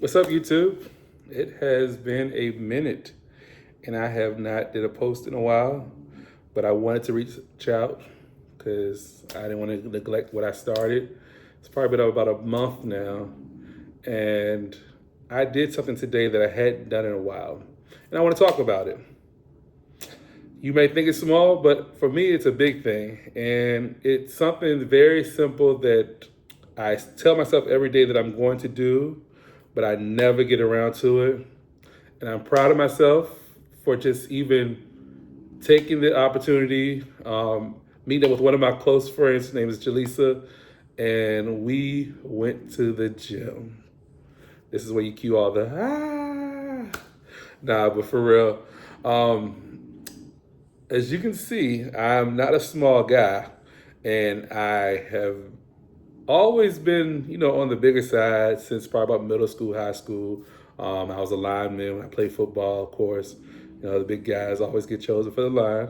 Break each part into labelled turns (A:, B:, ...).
A: What's up, YouTube? It has been a minute, and I have not did a post in a while, but I wanted to reach out because I didn't want to neglect what I started. It's probably been about a month now, and I did something today that I hadn't done in a while, and I want to talk about it. You may think it's small, but for me, it's a big thing, and it's something very simple that I tell myself every day that I'm going to do, but I never get around to it. And I'm proud of myself for just even taking the opportunity, meeting up with one of my close friends. His name is Jaleesa, and we went to the gym. This is where you cue all the nah, but for real. As you can see, I'm not a small guy, and I have always been, on the bigger side since probably about middle school, high school. I was a lineman when I played football, of course. The big guys always get chosen for the line.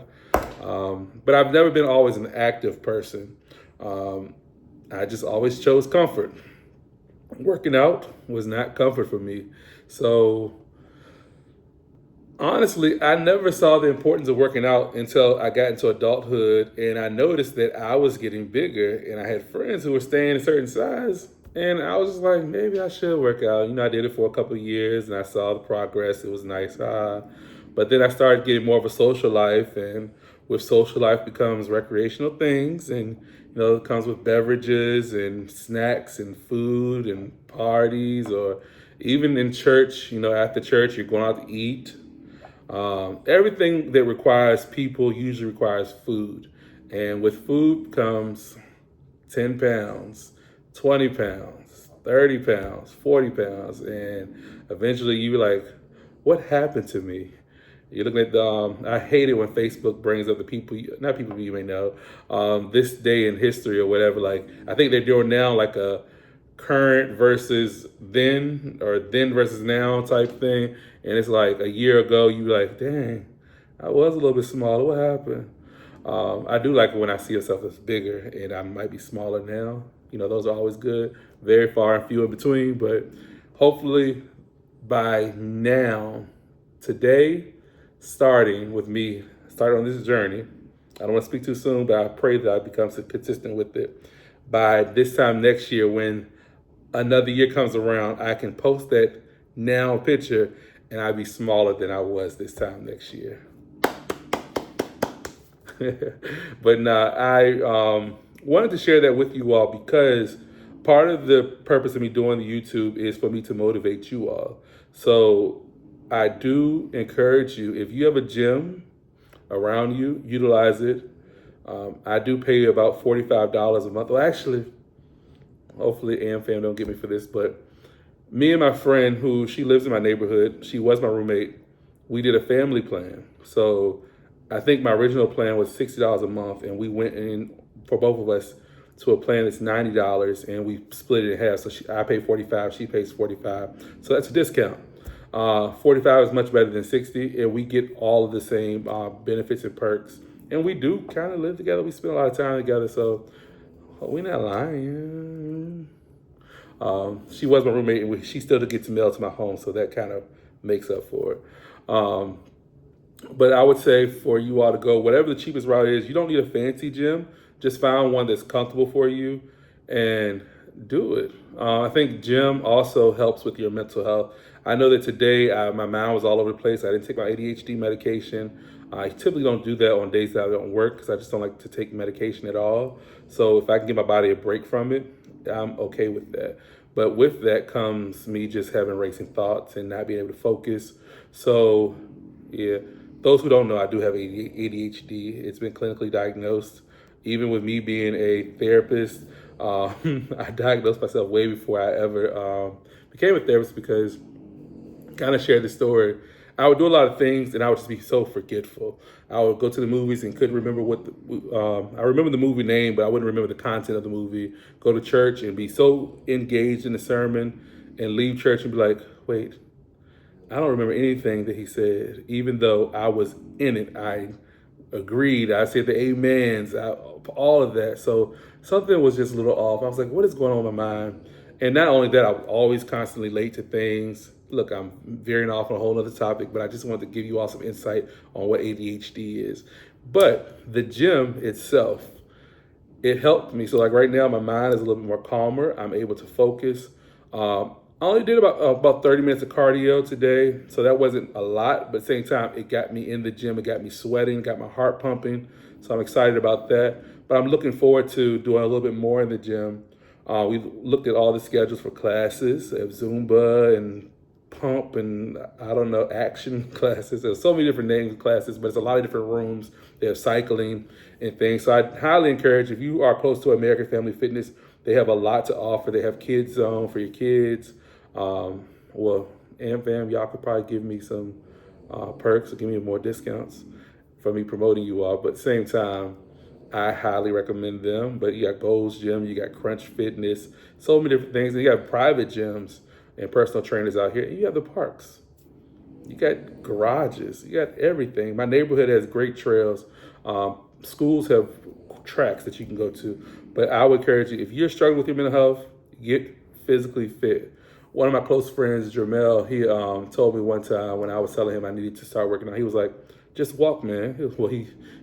A: But I've never been always an active person. I just always chose comfort. Working out was not comfort for me. So honestly, I never saw the importance of working out until I got into adulthood and I noticed that I was getting bigger and I had friends who were staying a certain size. And I was just like, maybe I should work out. I did it for a couple of years and I saw the progress. It was nice. But then I started getting more of a social life, and with social life becomes recreational things, and it comes with beverages and snacks and food and parties, or even in church, after church, you're going out to eat. Everything that requires people usually requires food. And with food comes 10 pounds, 20 pounds, 30 pounds, 40 pounds. And eventually you're like, what happened to me? You're looking at I hate it when Facebook brings up the people, not people you may know, this day in history or whatever. Like, I think they're doing now like a current versus then or then versus now type thing. And it's like a year ago, you like, dang, I was a little bit smaller. What happened? I do like when I see myself as bigger and I might be smaller now. Those are always good. Very far and few in between, but hopefully by now, today, starting with me, starting on this journey, I don't want to speak too soon, but I pray that I become so consistent with it. By this time next year, when another year comes around, I can post that now picture and I'll be smaller than I was this time next year. But nah, I wanted to share that with you all because part of the purpose of me doing the YouTube is for me to motivate you all. So I do encourage you, if you have a gym around you, utilize it. I do pay about $45 a month. Well, actually, hopefully AmFam don't get me for this, but me and my friend who she lives in my neighborhood, she was my roommate, we did a family plan. So I think my original plan was $60 a month, and we went in for both of us to a plan that's $90, and we split it in half. So I pay 45, she pays 45. So that's a discount. 45 is much better than 60, and we get all of the same benefits and perks. And we do kind of live together. We spend a lot of time together, so we're not lying. She was my roommate, and she still gets mail to my home, so that kind of makes up for it. But I would say for you all to go, whatever the cheapest route is, you don't need a fancy gym. Just find one that's comfortable for you and do it. I think gym also helps with your mental health. I know that today my mind was all over the place. I didn't take my ADHD medication. I typically don't do that on days that I don't work because I just don't like to take medication at all. So if I can give my body a break from it, I'm okay with that. But with that comes me just having racing thoughts and not being able to focus. So yeah, those who don't know, I do have ADHD. It's been clinically diagnosed. Even with me being a therapist, I diagnosed myself way before I ever became a therapist because kind of share the story. I would do a lot of things and I would just be so forgetful. I would go to the movies and couldn't remember I remember the movie name, but I wouldn't remember the content of the movie. Go to church and be so engaged in the sermon and leave church and be like, wait, I don't remember anything that he said, even though I was in it. I agreed. I said the amens, all of that. So something was just a little off. I was like, what is going on in my mind? And not only that, I'm always constantly late to things. Look, I'm veering off on a whole other topic, but I just wanted to give you all some insight on what ADHD is. But the gym itself, it helped me. So like right now, my mind is a little bit more calmer. I'm able to focus. I only did about 30 minutes of cardio today, so that wasn't a lot. But at the same time, it got me in the gym. It got me sweating, got my heart pumping. So I'm excited about that. But I'm looking forward to doing a little bit more in the gym. We've looked at all the schedules for classes. They have Zumba and pump and I don't know, action classes. There's so many different names of classes, but it's a lot of different rooms. They have cycling and things. So I highly encourage, if you are close to American Family Fitness, they have a lot to offer. They have Kids Zone for your kids. Well, AmFam, y'all could probably give me some perks or give me more discounts for me promoting you all. But at the same time, I highly recommend them. But you got Gold's Gym, you got Crunch Fitness, so many different things. And you got private gyms and personal trainers out here. And you have the parks. You got garages. You got everything. My neighborhood has great trails. Schools have tracks that you can go to. But I would encourage you, if you're struggling with your mental health, get physically fit. One of my close friends, Jermel, he told me one time when I was telling him I needed to start working out, he was like, just walk, man.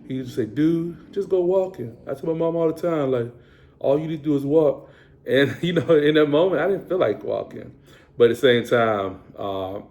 A: He used to say, dude, just go walking. I tell my mom all the time, like, all you need to do is walk. And, you know, in that moment, I didn't feel like walking. But at the same time,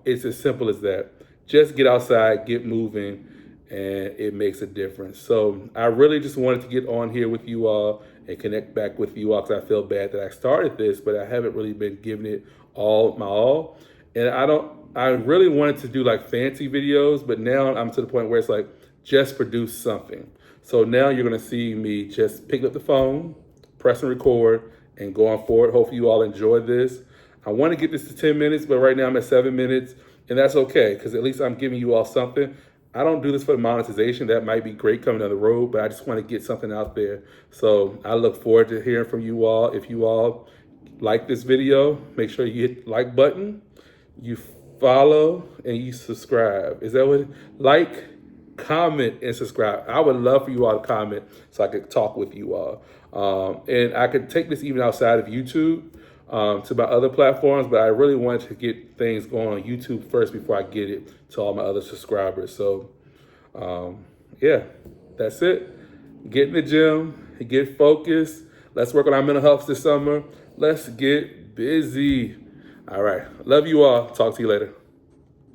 A: it's as simple as that. Just get outside, get moving, and it makes a difference. So I really just wanted to get on here with you all and connect back with you all, because I feel bad that I started this, but I haven't really been giving it all my all. And I really wanted to do like fancy videos, but now I'm to the point where it's like, just produce something. So now you're gonna see me just pick up the phone, press and record, and go on forward. Hopefully you all enjoy this. I want to get this to 10 minutes, but right now I'm at 7 minutes, and that's okay, because at least I'm giving you all something. I don't do this for monetization. That might be great coming down the road, but I just want to get something out there. So I look forward to hearing from you all. If you all like this video, make sure you hit the like button, you follow, and you subscribe. Is that what? Like, comment, and subscribe. I would love for you all to comment so I could talk with you all. And I could take this even outside of YouTube to my other platforms, but I really wanted to get things going on YouTube first before I get it to all my other subscribers. So yeah, that's it. Get in the gym, get focused. Let's work on our mental health this summer. Let's get busy. All right. Love you all. Talk to you later.